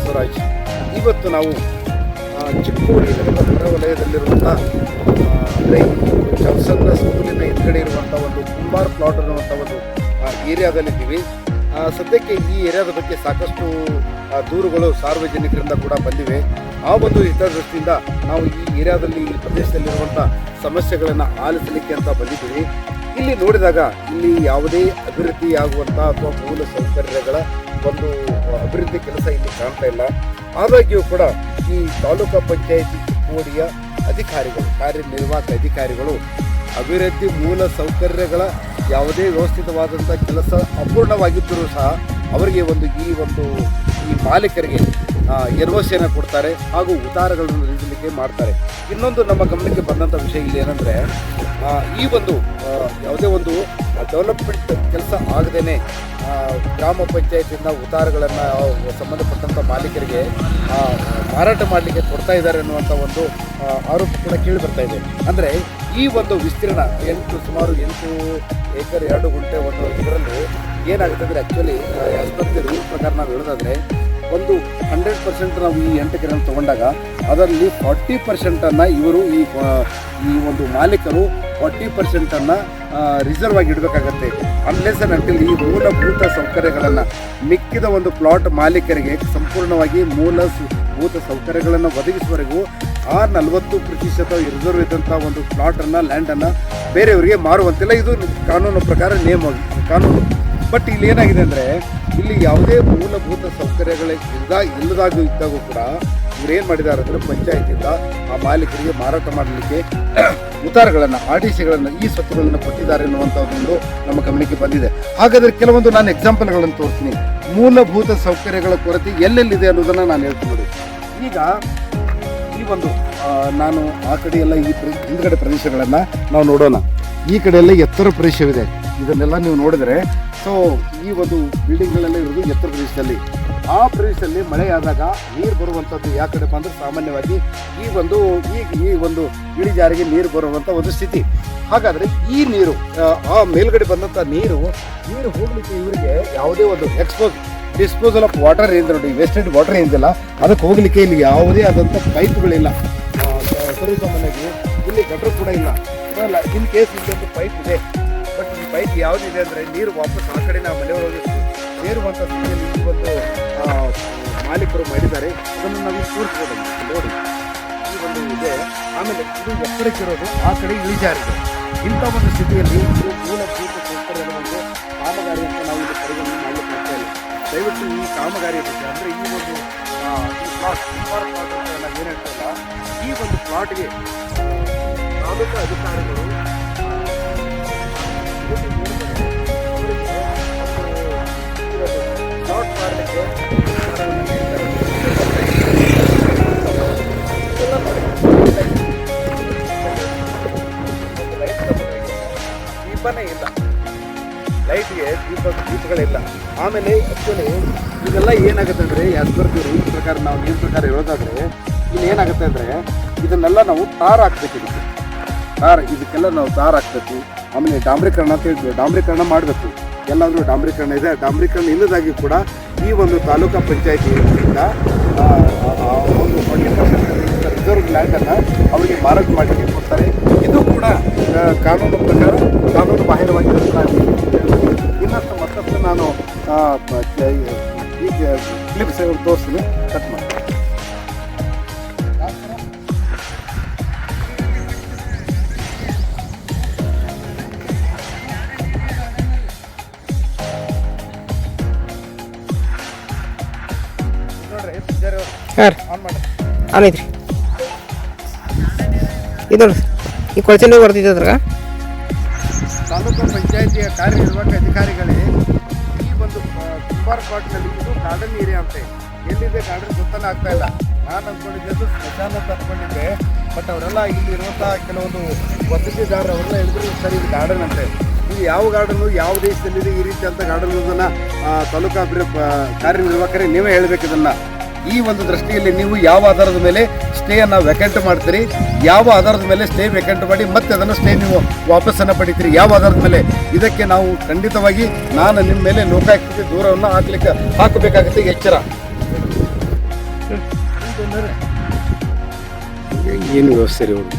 ಬಸವರಾಜ್. ಇವತ್ತು ನಾವು ಚಿಕ್ಕೋಡಿ ನಗರದ ಹೊರವಲಯದಲ್ಲಿರುವಂಥ ಅಂದರೆ ಜವಸಂದ್ರ ಸ್ಕೂಲಿನ ಹಿಂದ್ಗಡೆ ಇರುವಂಥ ಒಂದು ಕುಂಬಾರ್ ಪ್ಲಾಟ್ ಅನ್ನುವಂಥ ಒಂದು ಏರಿಯಾದಲ್ಲಿದ್ದೀವಿ. ಸದ್ಯಕ್ಕೆ ಈ ಏರಿಯಾದ ಬಗ್ಗೆ ಸಾಕಷ್ಟು ದೂರುಗಳು ಸಾರ್ವಜನಿಕರಿಂದ ಕೂಡ ಬಂದಿವೆ. ಆ ಒಂದು ಹಿತದೃಷ್ಟಿಯಿಂದ ನಾವು ಈ ಏರಿಯಾದಲ್ಲಿ ಈ ಪ್ರದೇಶದಲ್ಲಿರುವಂಥ ಸಮಸ್ಯೆಗಳನ್ನು ಆಲಿಸಲಿಕ್ಕೆ ಅಂತ ಬಂದಿದ್ದೀವಿ. ಇಲ್ಲಿ ನೋಡಿದಾಗ ಇಲ್ಲಿ ಯಾವುದೇ ಅಭಿವೃದ್ಧಿ ಆಗುವಂಥ ಅಥವಾ ಮೂಲ ಸೌಕರ್ಯಗಳ ಒಂದು ಅಭಿವೃದ್ಧಿ ಕೆಲಸ ಇಲ್ಲಿ ಕಾಣ್ತಾ ಇಲ್ಲ. ಆದಾಗ್ಯೂ ಕೂಡ ಈ ತಾಲೂಕು ಪಂಚಾಯಿತಿ ಚಿಕ್ಕೋಡಿಯ ಅಧಿಕಾರಿಗಳು, ಕಾರ್ಯನಿರ್ವಾಹಕ ಅಧಿಕಾರಿಗಳು ಅಭಿವೃದ್ಧಿ ಮೂಲ ಸೌಕರ್ಯಗಳ ಯಾವುದೇ ವ್ಯವಸ್ಥಿತವಾದಂಥ ಕೆಲಸ ಅಪೂರ್ಣವಾಗಿದ್ದರೂ ಸಹ ಅವರಿಗೆ ಈ ಮಾಲೀಕರಿಗೆ ಎನ್ಒಸಿಯನ್ನು ಕೊಡ್ತಾರೆ ಹಾಗೂ ಉದಾರಗಳನ್ನು ನೀಡಲಿಕ್ಕೆ ಮಾಡ್ತಾರೆ. ಇನ್ನೊಂದು ನಮ್ಮ ಗಮನಕ್ಕೆ ಬಂದಂಥ ವಿಷಯ ಇಲ್ಲಿ ಏನಂದರೆ ಈ ಒಂದು ಯಾವುದೇ ಒಂದು ಡೆವಲಪ್ಮೆಂಟ್ ಕೆಲಸ ಆಗದೇನೆ ಗ್ರಾಮ ಪಂಚಾಯತಿಯಿಂದ ಉದಾರಗಳನ್ನು ಸಂಬಂಧಪಟ್ಟಂಥ ಮಾಲೀಕರಿಗೆ ಮಾರಾಟ ಮಾಡಲಿಕ್ಕೆ ಕೊಡ್ತಾ ಇದ್ದಾರೆ ಅನ್ನುವಂಥ ಒಂದು ಆರೋಪ ಕೂಡ ಕೇಳಿ ಬರ್ತಾ ಇದೆ. ಅಂದರೆ ಈ ಒಂದು ವಿಸ್ತೀರ್ಣ ಸುಮಾರು 8 ಎಕರೆ 2 ಗುಂಟೆ ಒಂದು ಇದರಲ್ಲಿ ಏನಾಗುತ್ತೆ ಅಂದರೆ ಆ್ಯಕ್ಚುಲಿ ಆಸ್ಪತ್ರೆ ರೂಲ್ ಪ್ರಕಾರ ನಾವು ಹೇಳೋದಾದರೆ ಒಂದು 100% ನಾವು ಈ 8 ಎಕರೆಯನ್ನು ತೊಗೊಂಡಾಗ ಅದರಲ್ಲಿ 40%ಅನ್ನು ಇವರು ಈ ಒಂದು ಮಾಲೀಕರು 40%ಅನ್ನು ರಿಸರ್ವ್ ಆಗಿ ಇಡಬೇಕಾಗತ್ತೆ. ಅನ್ಲೆಸ್ ಅಂಡ್ ಅಂಟಿಲ್ ಈ ಮೂಲಭೂತ ಸೌಕರ್ಯಗಳನ್ನು ಮಿಕ್ಕಿದ ಒಂದು ಪ್ಲಾಟ್ ಮಾಲೀಕರಿಗೆ ಸಂಪೂರ್ಣವಾಗಿ ಮೂಲಭೂತ ಸೌಕರ್ಯಗಳನ್ನು ಒದಗಿಸುವವರೆಗೂ ಆ 40% ರಿಸರ್ವ್ ಇದ್ದಂಥ ಒಂದು ಪ್ಲಾಟನ್ನು ಲ್ಯಾಂಡನ್ನು ಬೇರೆಯವರಿಗೆ ಮಾರುವಂತಿಲ್ಲ. ಇದು ಕಾನೂನು ಪ್ರಕಾರ ಕಾನೂನು. ಬಟ್ ಇಲ್ಲಿ ಏನಾಗಿದೆ ಅಂದರೆ ಇಲ್ಲಿ ಯಾವುದೇ ಮೂಲಭೂತ ಸೌಕರ್ಯಗಳೇ ಇಲ್ಲದಾಗೂ ಇದ್ದಾಗೂ ಕೂಡ ಇವ್ರು ಏನು ಮಾಡಿದ್ದಾರೆ ಅಂದರೆ ಪಂಚಾಯತಿಯಿಂದ ಆ ಮಾಲೀಕರಿಗೆ ಮಾರಾಟ ಮಾಡಲಿಕ್ಕೆ ಉತ್ತಾರಗಳನ್ನು RDCಗಳನ್ನು ಈ ಸ್ವತ್ತುಗಳನ್ನು ಕೊಟ್ಟಿದ್ದಾರೆ ಅನ್ನುವಂಥದ್ದೊಂದು ನಮ್ಮ ಗಮನಕ್ಕೆ ಬಂದಿದೆ. ಹಾಗಾದರೆ ಕೆಲವೊಂದು ನಾನು ಎಕ್ಸಾಂಪಲ್ಗಳನ್ನು ತೋರಿಸ್ತೀನಿ. ಮೂಲಭೂತ ಸೌಕರ್ಯಗಳ ಕೊರತೆ ಎಲ್ಲೆಲ್ಲಿದೆ ಅನ್ನೋದನ್ನು ನಾನು ಹೇಳ್ತೀನಿ ನೋಡಿ. ಈಗ ಈ ಒಂದು ನಾನು ಆ ಕಡೆ ಎಲ್ಲ ಈ ಹಿಂದ್ಗಡೆ ಪ್ರದೇಶಗಳನ್ನು ನಾವು ನೋಡೋಣ. ಈ ಕಡೆ ಎಲ್ಲ ಎತ್ತರ ಪ್ರದೇಶವಿದೆ. ಇದನ್ನೆಲ್ಲ ನೀವು ನೋಡಿದರೆ ಈ ಒಂದು ಬಿಲ್ಡಿಂಗ್ಗಳೆಲ್ಲ ಇರೋದು ಎತ್ತರ ಪ್ರದೇಶದಲ್ಲಿ. ಆ ಪ್ರದೇಶದಲ್ಲಿ ಮಳೆ ಆದಾಗ ನೀರು ಬರುವಂಥದ್ದು ಯಾವ ಕಡೆ ಬಂದರೆ ಸಾಮಾನ್ಯವಾಗಿ ಈ ಒಂದು ಇಳಿಜಾರಿಗೆ ನೀರು ಬರುವಂಥ ಒಂದು ಸ್ಥಿತಿ. ಹಾಗಾದರೆ ಈ ನೀರು ಆ ಮೇಲ್ಗಡೆ ಬಂದಂಥ ನೀರು ಹೋಗಲಿಕ್ಕೆ ಇವರಿಗೆ ಯಾವುದೇ ಒಂದು ಡಿಸ್ಪೋಸಲ್ ಆಫ್ ವಾಟರ್ ಏನಿದೆ ನೋಡಿ, ವೇಸ್ಟೆಡ್ ವಾಟರ್ ಏನಿದೆಯಲ್ಲ ಅದಕ್ಕೆ ಹೋಗಲಿಕ್ಕೆ ಇಲ್ಲಿ ಯಾವುದೇ ಆದಂಥ ಪೈಪ್ಗಳಿಲ್ಲ. ಸಾಮಾನ್ಯವಾಗಿ ಇಲ್ಲಿ ಗಟರ್ ಕೂಡ ಇಲ್ಲ. ಇನ್ ಕೇಸ್ ಇಲ್ಲೊಂದು ಪೈಪ್ ಇದೆ, ಬಟ್ ಈ ಪೈಪ್ ಯಾವುದಿದೆ ಅಂದರೆ ನೀರು ವಾಪಸ್ ಆ ಕಡೆ ನಾವು ಮನೆಯೊಳಗೆ ಸೇರುವಂಥ ಸ್ಥಿತಿಯಲ್ಲಿ ಈ ಒಂದು ಮಾಲೀಕರು ಮಾಡಿದ್ದಾರೆ. ಅದನ್ನು ನಾವು ತೋರಿಸ್ಬೋದು ನೋಡಿ. ಈ ಒಂದು ಇದೆ. ಆಮೇಲೆ ಇದು ಎತ್ತರಕ್ಕಿರೋದು ಆ ಕಡೆ ಇಳಿಜಾರಿದೆ. ಇಂಥ ಒಂದು ಸ್ಥಿತಿಯಲ್ಲಿ ಇದು ಮೂಲಭೂತ ಸೌಕರ್ಯದ ಒಂದು ಕಾಮಗಾರಿ ಅಂತ ನಾವು ಇಲ್ಲಿ ಪರಿಗಣನೆ ಮಾಡಲಿಕ್ಕೆ ಆಗ್ತಾ ಇಲ್ಲ. ದಯವಿಟ್ಟು ಈ ಕಾಮಗಾರಿ ಬಗ್ಗೆ ಅಂದರೆ ಈ ಒಂದು ಪ್ಲಾಟ್ ಎಲ್ಲ ಏನು ಹೇಳ್ತಾರಲ್ಲ, ಈ ಒಂದು ಪ್ಲಾಟ್ಗೆ ತಾಲೂಕು ಅಧಿಕಾರಿಗಳು ಪ್ಲಾಟ್ ಮಾಡಲಿಕ್ಕೆ ದೀಪನೇ ಇಲ್ಲ, ಲೈಟ್ಗೆ ದೀಪಗಳಿಲ್ಲ. ಆಮೇಲೆ ಆ್ಯಕ್ಚುಲಿ ಇದೆಲ್ಲ ಏನಾಗುತ್ತೆ ಅಂದರೆ ಯಾಸ್ಬರ್ಗ್ ರೂಲ್ ಪ್ರಕಾರ ನಾವು ನಿಯಮ ಪ್ರಕಾರ ಹೇಳೋದಾದರೆ ಇಲ್ಲಿ ಏನಾಗುತ್ತೆ ಅಂದರೆ ಇದನ್ನೆಲ್ಲ ನಾವು ತಾರ್ ಹಾಕ್ಬೇಕು. ಇದಕ್ಕೆಲ್ಲ ನಾವು ತಾರ್ ಹಾಕ್ಬೇಕು. ಆಮೇಲೆ ಡಾಂಬ್ರೀಕರಣ ಅಂತ ಹೇಳ್ತೀವಿ, ಡಾಂಬ್ರೀಕರಣ ಮಾಡಬೇಕು. ಎಲ್ಲಾದರೂ ಡಾಂಬ್ರೀಕರಣ ಇದೆ. ಡಾಂಬ್ರೀಕರಣ ಇಲ್ಲದಾಗಿ ಕೂಡ ಈ ಒಂದು ತಾಲೂಕು ಪಂಚಾಯತಿಯಿಂದ ಒಂದು 40% ರಿಸರ್ವ್ ಲ್ಯಾಂಡನ್ನು ಅವರಿಗೆ ಮಾರಾಟ ಮಾಡಲಿಕ್ಕೆ ಕೊಡ್ತಾರೆ. ಇದು ಕೂಡ ಕಾನೂನು ಪ್ರಕಾರ ಕಾನೂನು ಬಾಹಿರವಾಗಿರುತ್ತೆ. ಇನ್ನಷ್ಟು ಮತ್ತಷ್ಟು ನಾನು ಈಗ ಕ್ಲಿಪ್ಸ್ ತೋರಿಸ್ತೀನಿ, ಕಟ್ ಮಾಡಿ. ಆನ್ ಐತ್ರಿ ಇದು ಈ ಕೊಳಚೆ ಬರ್ತಿದ್ದೆ ಅದ್ರಾಗ. ತಾಲೂಕು ಪಂಚಾಯತಿಯ ಕಾರ್ಯನಿರ್ವಾಹಕ ಅಧಿಕಾರಿಗಳೇ ಈ ಒಂದು ಕುಂಬಾರ್ ಪ್ಲಾಟ್ನಲ್ಲಿ ಇದು ಗಾರ್ಡನ್ ಏರಿಯಾ ಅಂತೆ. ಎಲ್ಲಿದೆ ಗಾರ್ಡನ್ ಗೊತ್ತನೇ ಆಗ್ತಾ ಇಲ್ಲ. ನಾನು ಅಂದ್ಕೊಂಡಿದ್ದು ಸ್ಮಶಾನ ಅಂತ ಅಂದ್ಕೊಂಡಿದ್ದೆ. ಬಟ್ ಅವರೆಲ್ಲ ಇಲ್ಲಿರುವಂಥ ಕೆಲವೊಂದು ವಸತಿದಾರರು ಅವರೆಲ್ಲ ಹೇಳಿದ್ರು ಸರಿ ಇದು ಗಾರ್ಡನ್ ಅಂತೆ. ಇದು ಯಾವ ಗಾರ್ಡನ್ನು ಯಾವ ದೇಶದಲ್ಲಿದೆ ಈ ರೀತಿ ಅಂತ ಗಾರ್ಡನ್ ಅನ್ನೋದನ್ನು ತಾಲೂಕು ಕಾರ್ಯನಿರ್ವಾಹಕರೇ ನೀವೇ ಹೇಳಬೇಕು. ಇದನ್ನು ಈ ಒಂದು ದೃಷ್ಟಿಯಲ್ಲಿ ನೀವು ಯಾವ ಆಧಾರದ ಮೇಲೆ ಸ್ಟೇಯನ್ನು ವೆಕೆಂಟ್ ಮಾಡ್ತೀರಿ, ಯಾವ ಆಧಾರದ ಮೇಲೆ ಸ್ಟೇ ವೆಕೆಂಟ್ ಮಾಡಿ ಮತ್ತೆ ಅದನ್ನು ಸ್ಟೇ ನೀವು ವಾಪಸ್ಸನ್ನು ಪಡಿತೀರಿ, ಯಾವ ಆಧಾರದ ಮೇಲೆ, ಇದಕ್ಕೆ ನಾವು ಖಂಡಿತವಾಗಿ ನಾನು ನಿಮ್ಮ ಮೇಲೆ ಲೋಕಾಯುಕ್ತಕ್ಕೆ ದೂರವನ್ನು ಹಾಕಬೇಕಾಗುತ್ತೆ. ಎಚ್ಚರ. ಏನು ವ್ಯವಸ್ಥೆ ರೀ ಅವ್ರು?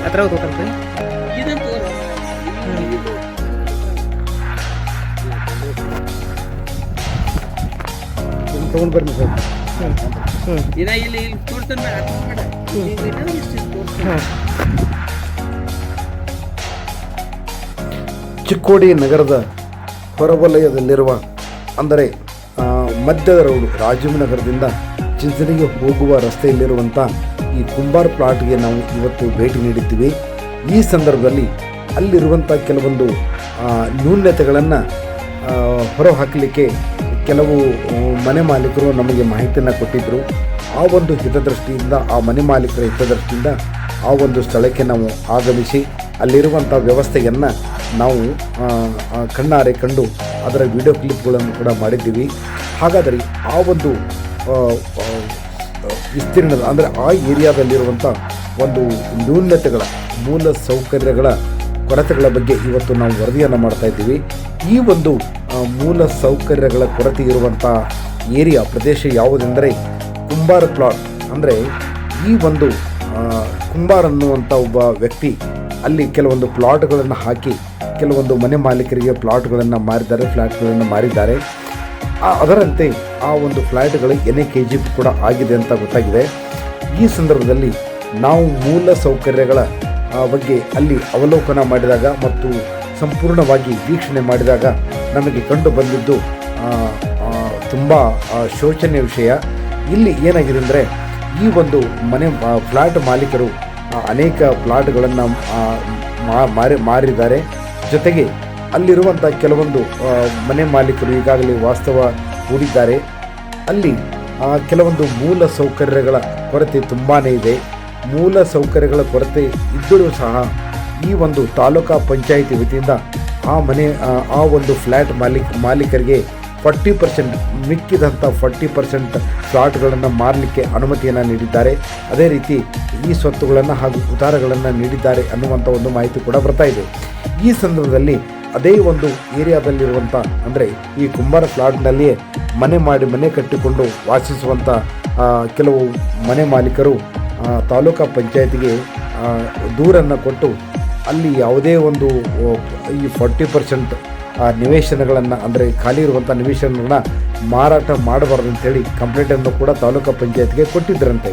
ಹತ್ರ ಹೋಗ್ಬೇಕಂತ ತೊಗೊಂಡು ಬರ್ರಿ ಸರ್. ಚಿಕ್ಕೋಡಿ ನಗರದ ಹೊರವಲಯದಲ್ಲಿರುವ ಅಂದರೆ ಮಧ್ಯದ ರೋಡ್ ರಾಜೀವ್ನಗರದಿಂದ ಚಿಂಚಣಿಗೆ ಹೋಗುವ ರಸ್ತೆಯಲ್ಲಿರುವಂಥ ಈ ಕುಂಬಾರ್ ಪ್ಲಾಟ್ಗೆ ನಾವು ಇವತ್ತು ಭೇಟಿ ನೀಡಿದ್ದೀವಿ. ಈ ಸಂದರ್ಭದಲ್ಲಿ ಅಲ್ಲಿರುವಂಥ ಕೆಲವೊಂದು ನ್ಯೂನತೆಗಳನ್ನು ಹೊರಹಾಕಲಿಕ್ಕೆ ಕೆಲವು ಮನೆ ಮಾಲೀಕರು ನಮಗೆ ಮಾಹಿತಿಯನ್ನು ಕೊಟ್ಟಿದ್ದರು. ಆ ಒಂದು ಹಿತದೃಷ್ಟಿಯಿಂದ, ಆ ಮನೆ ಮಾಲೀಕರ ಹಿತದೃಷ್ಟಿಯಿಂದ ಆ ಒಂದು ಸ್ಥಳಕ್ಕೆ ನಾವು ಆಗಮಿಸಿ ಅಲ್ಲಿರುವಂಥ ವ್ಯವಸ್ಥೆಯನ್ನು ನಾವು ಕಣ್ಣಾರೆ ಕಂಡು ಅದರ ವಿಡಿಯೋ ಕ್ಲಿಪ್ಗಳನ್ನು ಕೂಡ ಮಾಡಿದ್ದೀವಿ. ಹಾಗಾದರೆ ಆ ಒಂದು ವಿಸ್ತೀರ್ಣದ ಅಂದರೆ ಆ ಏರಿಯಾದಲ್ಲಿರುವಂಥ ಒಂದು ನ್ಯೂನತೆಗಳ ಮೂಲ ಸೌಕರ್ಯಗಳ ಕೊರತೆಗಳ ಬಗ್ಗೆ ಇವತ್ತು ನಾವು ವರದಿಯನ್ನು ಮಾಡ್ತಾ ಇದ್ದೀವಿ. ಈ ಒಂದು ಮೂಲ ಸೌಕರ್ಯಗಳ ಕೊರತೆ ಇರುವಂಥ ಏರಿಯಾ ಪ್ರದೇಶ ಯಾವುದೆಂದರೆ ಕುಂಬಾರ ಪ್ಲಾಟ್. ಅಂದರೆ ಈ ಒಂದು ಕುಂಬಾರ್ ಅನ್ನುವಂಥ ಒಬ್ಬ ವ್ಯಕ್ತಿ ಅಲ್ಲಿ ಕೆಲವೊಂದು ಪ್ಲಾಟ್ಗಳನ್ನು ಹಾಕಿ ಕೆಲವೊಂದು ಮನೆ ಮಾಲೀಕರಿಗೆ ಪ್ಲಾಟ್ಗಳನ್ನು ಮಾರಿದ್ದಾರೆ, ಫ್ಲ್ಯಾಟ್ಗಳನ್ನು ಮಾರಿದ್ದಾರೆ. ಅದರಂತೆ ಆ ಒಂದು ಫ್ಲ್ಯಾಟ್ಗಳು NAKG ಕೂಡ ಆಗಿದೆ ಅಂತ ಗೊತ್ತಾಗಿದೆ. ಈ ಸಂದರ್ಭದಲ್ಲಿ ನಾವು ಮೂಲ ಸೌಕರ್ಯಗಳ ಬಗ್ಗೆ ಅಲ್ಲಿ ಅವಲೋಕನ ಮಾಡಿದಾಗ ಮತ್ತು ಸಂಪೂರ್ಣವಾಗಿ ವೀಕ್ಷಣೆ ಮಾಡಿದಾಗ ನಮಗೆ ಕಂಡು ಬಂದಿದ್ದು ತುಂಬ ಶೋಚನೀಯ ವಿಷಯ. ಇಲ್ಲಿ ಏನಾಗಿದೆ ಅಂದರೆ ಈ ಒಂದು ಮನೆ ಫ್ಲ್ಯಾಟ್ ಮಾಲೀಕರು ಅನೇಕ ಪ್ಲಾಟ್ಗಳನ್ನು ಮಾರಿದ್ದಾರೆ. ಜೊತೆಗೆ ಅಲ್ಲಿರುವಂಥ ಕೆಲವೊಂದು ಮನೆ ಮಾಲೀಕರು ಈಗಾಗಲೇ ವಾಸ್ತವ ಹೂಡಿದ್ದಾರೆ. ಅಲ್ಲಿ ಕೆಲವೊಂದು ಮೂಲ ಸೌಕರ್ಯಗಳ ಕೊರತೆ ತುಂಬಾ ಇದೆ. ಮೂಲ ಸೌಕರ್ಯಗಳ ಕೊರತೆ ಇದ್ದರೂ ಸಹ ಈ ಒಂದು ತಾಲೂಕಾ ಪಂಚಾಯಿತಿ ವತಿಯಿಂದ ಆ ಒಂದು ಫ್ಲ್ಯಾಟ್ ಮಾಲೀಕರಿಗೆ 40% ಮಿಕ್ಕಿದಂಥ 40% ಫ್ಲಾಟ್ಗಳನ್ನು ಮಾರಲಿಕ್ಕೆ ಅನುಮತಿಯನ್ನು ನೀಡಿದ್ದಾರೆ. ಅದೇ ರೀತಿ ಈ ಸ್ವತ್ತುಗಳನ್ನು ಹಾಗೂ ಉದಾರಗಳನ್ನು ನೀಡಿದ್ದಾರೆ ಅನ್ನುವಂಥ ಒಂದು ಮಾಹಿತಿ ಕೂಡ ಬರ್ತಾ ಇದೆ. ಈ ಸಂದರ್ಭದಲ್ಲಿ ಅದೇ ಒಂದು ಏರಿಯಾದಲ್ಲಿರುವಂಥ ಅಂದರೆ ಈ ಕುಂಬಾರ ಫ್ಲಾಟ್ನಲ್ಲಿಯೇ ಮನೆ ಕಟ್ಟಿಕೊಂಡು ವಾಸಿಸುವಂಥ ಕೆಲವು ಮನೆ ಮಾಲೀಕರು ತಾಲೂಕಾ ಪಂಚಾಯತಿಗೆ ದೂರನ್ನು ಕೊಟ್ಟು ಅಲ್ಲಿ ಯಾವುದೇ ಒಂದು ಈ 40% ನಿವೇಶನಗಳನ್ನು ಅಂದರೆ ಖಾಲಿ ಇರುವಂಥ ನಿವೇಶನಗಳನ್ನ ಮಾರಾಟ ಮಾಡಬಾರ್ದು ಅಂತೇಳಿ ಕಂಪ್ಲೇಂಟನ್ನು ಕೂಡ ತಾಲೂಕಾ ಪಂಚಾಯತ್ಗೆ ಕೊಟ್ಟಿದ್ದರಂತೆ.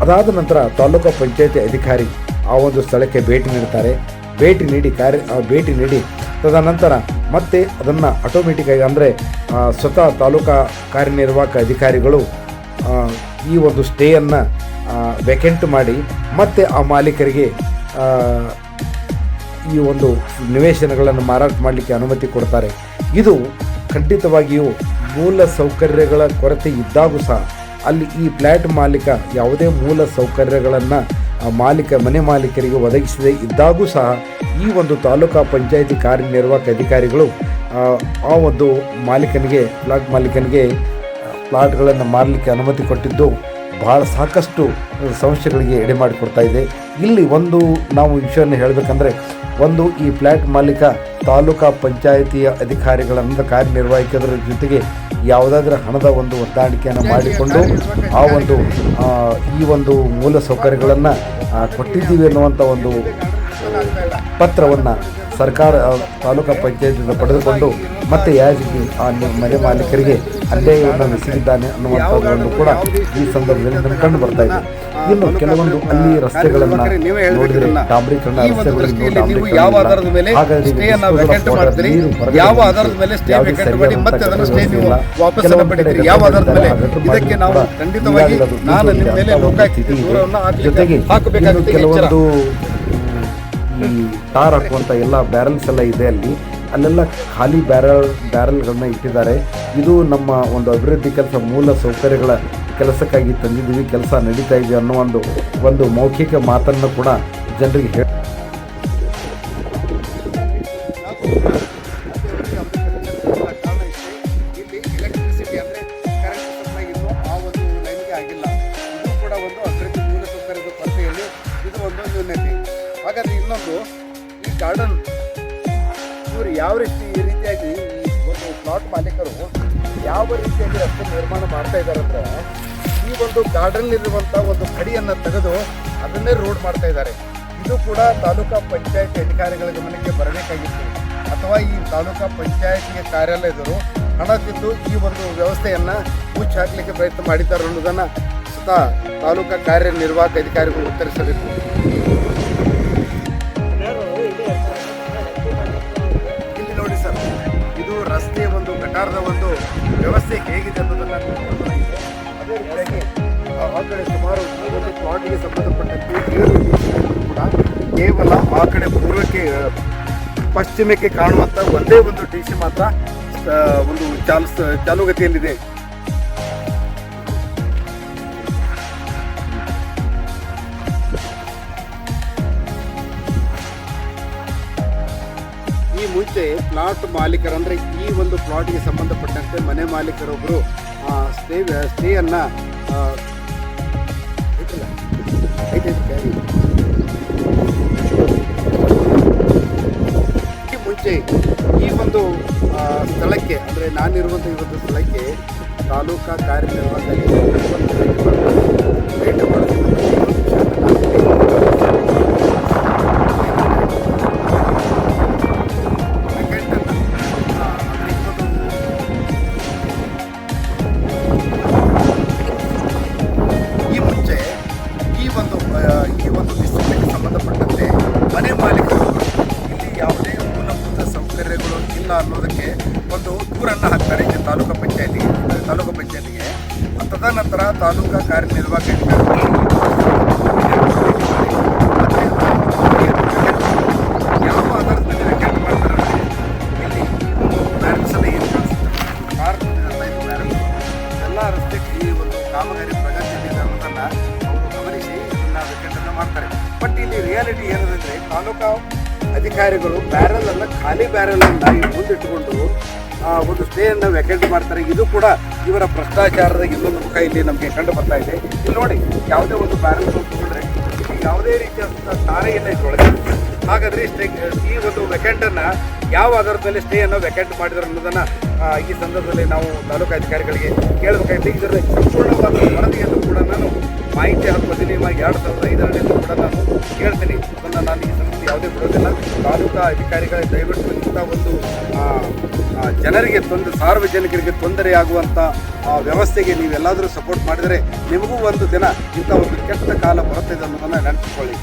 ಅದಾದ ನಂತರ ತಾಲೂಕಾ ಪಂಚಾಯತಿ ಅಧಿಕಾರಿ ಆ ಒಂದು ಸ್ಥಳಕ್ಕೆ ಭೇಟಿ ನೀಡ್ತಾರೆ. ಭೇಟಿ ನೀಡಿ ತದನಂತರ ಮತ್ತೆ ಅದನ್ನು ಆಟೋಮೆಟಿಕ್ಕಾಗಿ ಅಂದರೆ ಸ್ವತಃ ತಾಲೂಕಾ ಕಾರ್ಯನಿರ್ವಾಹಕ ಅಧಿಕಾರಿಗಳು ಈ ಒಂದು ಸ್ಟೇಯನ್ನು ವೇಕೆಂಟ್ ಮಾಡಿ ಮತ್ತೆ ಆ ಮಾಲೀಕರಿಗೆ ಈ ಒಂದು ನಿವೇಶನಗಳನ್ನು ಮಾರಾಟ ಮಾಡಲಿಕ್ಕೆ ಅನುಮತಿ ಕೊಡ್ತಾರೆ. ಇದು ಖಂಡಿತವಾಗಿಯೂ ಮೂಲ ಸೌಕರ್ಯಗಳ ಕೊರತೆ ಇದ್ದಾಗೂ ಸಹ ಅಲ್ಲಿ ಈ ಫ್ಲ್ಯಾಟ್ ಮಾಲೀಕ ಯಾವುದೇ ಮೂಲ ಸೌಕರ್ಯಗಳನ್ನು ಮನೆ ಮಾಲೀಕರಿಗೆ ಒದಗಿಸದೇ ಇದ್ದಾಗೂ ಸಹ ಈ ಒಂದು ತಾಲೂಕಾ ಪಂಚಾಯಿತಿ ಕಾರ್ಯನಿರ್ವಾಹಕ ಅಧಿಕಾರಿಗಳು ಆ ಒಂದು ಫ್ಲ್ಯಾಟ್ ಮಾಲೀಕನಿಗೆ ಫ್ಲಾಟ್ಗಳನ್ನು ಮಾರಲಿಕ್ಕೆ ಅನುಮತಿ ಕೊಟ್ಟಿದ್ದು ಸಾಕಷ್ಟು ಸಮಸ್ಯೆಗಳಿಗೆ ಎಡೆ ಮಾಡಿಕೊಡ್ತಾ ಇದೆ. ಇಲ್ಲಿ ಒಂದು ನಾವು ವಿಷಯವನ್ನು ಹೇಳಬೇಕಂದ್ರೆ ಈ ಫ್ಲ್ಯಾಟ್ ಮಾಲೀಕ ತಾಲೂಕಾ ಪಂಚಾಯಿತಿಯ ಅಧಿಕಾರಿಗಳನ್ನ ಕಾರ್ಯನಿರ್ವಾಹಕರ ಜೊತೆಗೆ ಯಾವುದಾದ್ರೂ ಹಣದ ಒಂದು ಹೊಂದಾಣಿಕೆಯನ್ನು ಮಾಡಿಕೊಂಡು ಈ ಒಂದು ಮೂಲ ಸೌಕರ್ಯಗಳನ್ನು ಕೊಟ್ಟಿದ್ದೀವಿ ಅನ್ನುವಂಥ ಒಂದು ಪತ್ರವನ್ನು ಸರ್ಕಾರ ತಾಲೂಕಾ ಪಂಚಾಯತಿಯಿಂದ ಪಡೆದುಕೊಂಡು ಮತ್ತೆ ಮನೆ ಮಾಲೀಕರಿಗೆ ಅನ್ಯಾಯವನ್ನು ಎಸಗಿದ್ದಾನೆ ಅನ್ನುವಂಥದ್ದನ್ನು ಕೂಡ ಈ ಸಂದರ್ಭದಲ್ಲಿ ನಮಗೆ ಕಂಡು ಬರ್ತಾ ಇದೆ. ಇನ್ನು ಕೆಲವೊಂದು ಅಲ್ಲಿ ರಸ್ತೆಗಳನ್ನು ನೋಡಿದರೆ ಡಾಂಬರೀಕರಣ ಜೊತೆಗೆ ಕೆಲವೊಂದು ಈ ಟಾರ್ ಹಾಕುವಂಥ ಎಲ್ಲ ಬ್ಯಾರಲ್ಸ್ ಎಲ್ಲ ಇದೆ. ಅಲ್ಲೆಲ್ಲ ಖಾಲಿ ಬ್ಯಾರಲ್ಗಳನ್ನ ಇಟ್ಟಿದ್ದಾರೆ. ಇದು ನಮ್ಮ ಒಂದು ಅಭಿವೃದ್ಧಿ ಕೆಲಸ ಮೂಲ ಸೌಕರ್ಯಗಳ ಕೆಲಸಕ್ಕಾಗಿ ತಂದಿದ್ದೀವಿ, ಕೆಲಸ ನಡೀತಾ ಇದೆ ಅನ್ನೋ ಒಂದು ಮೌಖಿಕ ಮಾತನ್ನು ಕೂಡ ಜನರಿಗೆ ಹೇಳಿ ಇಲ್ಲಿ ಎಲೆಕ್ಟ್ರಿಸಿಟಿ ಅಂದರೆ ಕರೆಂಟ್ ಸಪ್ಲೈ ಇನ್ನು ಆ ಒಂದು ಲೈನ್ಗೆ ಆಗಿಲ್ಲ. ಇದು ಕೂಡ ಒಂದು ಅಭಿವೃದ್ಧಿ ಮೂಲಸೌಕರ್ಯದ ಕೊರತೆಯಲ್ಲಿ ಇದು ಒಂದು ನ್ಯೂನತೆ. ಹಾಗಾದರೆ ಇನ್ನೊಂದು ಈ ಗಾರ್ಡನ್ ಇವರು ಯಾವ ರೀತಿಯಾಗಿ ಈ ಒಂದು ಪ್ಲಾಟ್ ಮಾಲೀಕರು ಯಾವ ರೀತಿಯಾಗಿ ರಸ್ತೆ ನಿರ್ಮಾಣ ಮಾಡ್ತಾ ಇದ್ದಾರೆ ಅಂದರೆ ಈ ಒಂದು ಗಾರ್ಡನ್ನಲ್ಲಿರುವಂಥ ಒಂದು ಕಡಿಯನ್ನು ತೆಗೆದು ಅದನ್ನೇ ರೋಡ್ ಮಾಡ್ತಾ ಇದ್ದಾರೆ. ಇದು ಕೂಡ ತಾಲೂಕಾ ಪಂಚಾಯತ್ ಅಧಿಕಾರಿಗಳ ಗಮನಕ್ಕೆ ಬರಬೇಕಾಗಿತ್ತು, ಅಥವಾ ಈ ತಾಲೂಕಾ ಪಂಚಾಯತಿಯ ಕಾರ್ಯಾಲಯದವರು ಹಣ ತಿಂದು ಈ ಒಂದು ವ್ಯವಸ್ಥೆಯನ್ನು ಮುಚ್ಚಿ ಹಾಕಲಿಕ್ಕೆ ಪ್ರಯತ್ನ ಮಾಡಿದ್ದಾರೆ ಅನ್ನೋದನ್ನು ಸ್ವತಃ ತಾಲೂಕಾ ಕಾರ್ಯನಿರ್ವಾಹಕ ಅಧಿಕಾರಿಗಳು ಉತ್ತರಿಸಬೇಕು. ಇಲ್ಲಿ ನೋಡಿ ಸರ್, ಇದು ರಸ್ತೆಯ ಒಂದು ಗಟಾರದ ಒಂದು ವ್ಯವಸ್ಥೆ ಹೇಗಿದೆ ಅನ್ನೋದನ್ನು ಅದೇ ರೀತಿಯಾಗಿ ಆ ಕಡೆ ಸುಮಾರು ಈ ಒಂದು ಪ್ಲಾಟ್ಗೆ ಸಂಬಂಧಪಟ್ಟಂತೆ 7 ಕೂಡ ಕೇವಲ ಆ ಕಡೆ ಪೂರ್ವಕ್ಕೆ ಪಶ್ಚಿಮಕ್ಕೆ ಕಾಣುವಂಥ ಒಂದೇ ಒಂದು ಟಿ ಸಿ ಮಾತ್ರ ಒಂದು ಚಾಲುಗತಿಯಲ್ಲಿದೆ. ಈ ಮುಂಚೆ ಪ್ಲಾಟ್ ಮಾಲೀಕರಂದರೆ ಈ ಒಂದು ಪ್ಲಾಟ್ಗೆ ಸಂಬಂಧಪಟ್ಟಂತೆ ಮನೆ ಮಾಲೀಕರೊಬ್ಬರು ಸ್ಟೇಯನ್ನು ಈ ಮುಂಚೆ ಈ ಒಂದು ಸ್ಥಳಕ್ಕೆ ಅಂದರೆ ನಾನಿರುವಂಥ ಈ ಒಂದು ಸ್ಥಳಕ್ಕೆ ತಾಲೂಕಾ ಕಾರ್ಯನಿರ್ವಾಹಕ ಭೇಟಿ ಈ ಒಂದು ವಿಸ್ತರಣೆಗೆ ಸಂಬಂಧಪಟ್ಟಂತೆ ಮನೆ ಮಾಲೀಕರು ಇಲ್ಲಿ ಯಾವುದೇ ಮೂಲಭೂತ ಸೌಕರ್ಯಗಳು ಇಲ್ಲ ಅನ್ನೋದಕ್ಕೆ ಒಂದು ದೂರನ್ನು ಹಾಕ್ತಾರೆ ತಾಲೂಕು ಪಂಚಾಯತಿಗೆ. ತದನಂತರ ತಾಲೂಕಾ ಕಾರ್ಯನಿರ್ವಾಹಕ ಯಾವ ಆಧಾರದ ಮೇಲೆ ವೆಕೆಟ್ ಮಾಡ್ತಾರೆ ಇಲ್ಲಿ ಬ್ಯಾರಲ್ಸನ್ನು ಏನು ಕಾಣಿಸುತ್ತೆ ಎಲ್ಲ ರಸ್ತೆಗೆ ಈ ಒಂದು ಕಾಮಗಾರಿ ಪ್ರಗತಿಯಲ್ಲಿ ಅನ್ನೋದನ್ನು ಅವರು ಗಮನಿಸಿ ವೆಕೆಟನ್ನು ಮಾಡ್ತಾರೆ. ಬಟ್ ಇಲ್ಲಿ ರಿಯಾಲಿಟಿ ಏನಂದರೆ ತಾಲೂಕಾ ಅಧಿಕಾರಿಗಳು ಬ್ಯಾರಲನ್ನು ಖಾಲಿ ಬ್ಯಾರಲನ್ನು ಮುಂದಿಟ್ಟುಕೊಂಡು ಒಂದು ಸ್ಟೇಯನ್ನು ವೆಕೆಟ್ ಮಾಡ್ತಾರೆ. ಇದು ಕೂಡ ಇವರ ಭ್ರಷ್ಟಾಚಾರದ ಇನ್ನೊಂದು ಮುಖ ಇಲ್ಲಿ ನಮಗೆ ಕಂಡು ಬರ್ತಾ ಇದೆ. ಇಲ್ಲಿ ನೋಡಿ, ಯಾವುದೇ ಒಂದು ಬ್ಯಾರಲ್ ತಗೊಂಡ್ರೆ ಯಾವುದೇ ರೀತಿಯ ತಾನೇ ಇಲ್ಲ ಇದರೊಳಗೆ. ಹಾಗಾದರೆ ಈ ಒಂದು ವೆಕೆಂಟನ್ನು ಯಾವ ಆಧಾರದ ಮೇಲೆ ಸ್ಟೇಯನ್ನು ವೆಕೆಂಟ್ ಮಾಡಿದ್ರು ಅನ್ನೋದನ್ನು ಈ ಸಂದರ್ಭದಲ್ಲಿ ನಾವು ತಾಲೂಕು ಅಧಿಕಾರಿಗಳಿಗೆ ಕೇಳಬೇಕಾಗಿದೆ. ಇದರ ಸಂಪೂರ್ಣವಾದ ವರದಿಯನ್ನು ಕೂಡ ನಾನು ಮಾಹಿತಿ ಹಕ್ಕು ಅಧಿನಿಯಮ 2005 ಕೂಡ ನಾನು ಕೇಳ್ತೀನಿ. ಅದನ್ನು ನಾನು ಈ ಸಂಸ್ಥೆ ಯಾವುದೇ ಬಿಡೋದಿಲ್ಲ. ತಾಲೂಕಾ ಅಧಿಕಾರಿಗಳ ದಯವಿಟ್ಟು ಇಂಥ ಒಂದು ಜನರಿಗೆ ಸಾರ್ವಜನಿಕರಿಗೆ ತೊಂದರೆಯಾಗುವಂಥ ವ್ಯವಸ್ಥೆಗೆ ನೀವೆಲ್ಲಾದರೂ ಸಪೋರ್ಟ್ ಮಾಡಿದರೆ ನಿಮಗೂ ಒಂದು ದಿನ ಇಂಥ ಒಂದು ಕೆಟ್ಟ ಕಾಲ ಬರುತ್ತದೆ ಅನ್ನೋದನ್ನು ನೆನಪಿಕೊಳ್ಳಿ.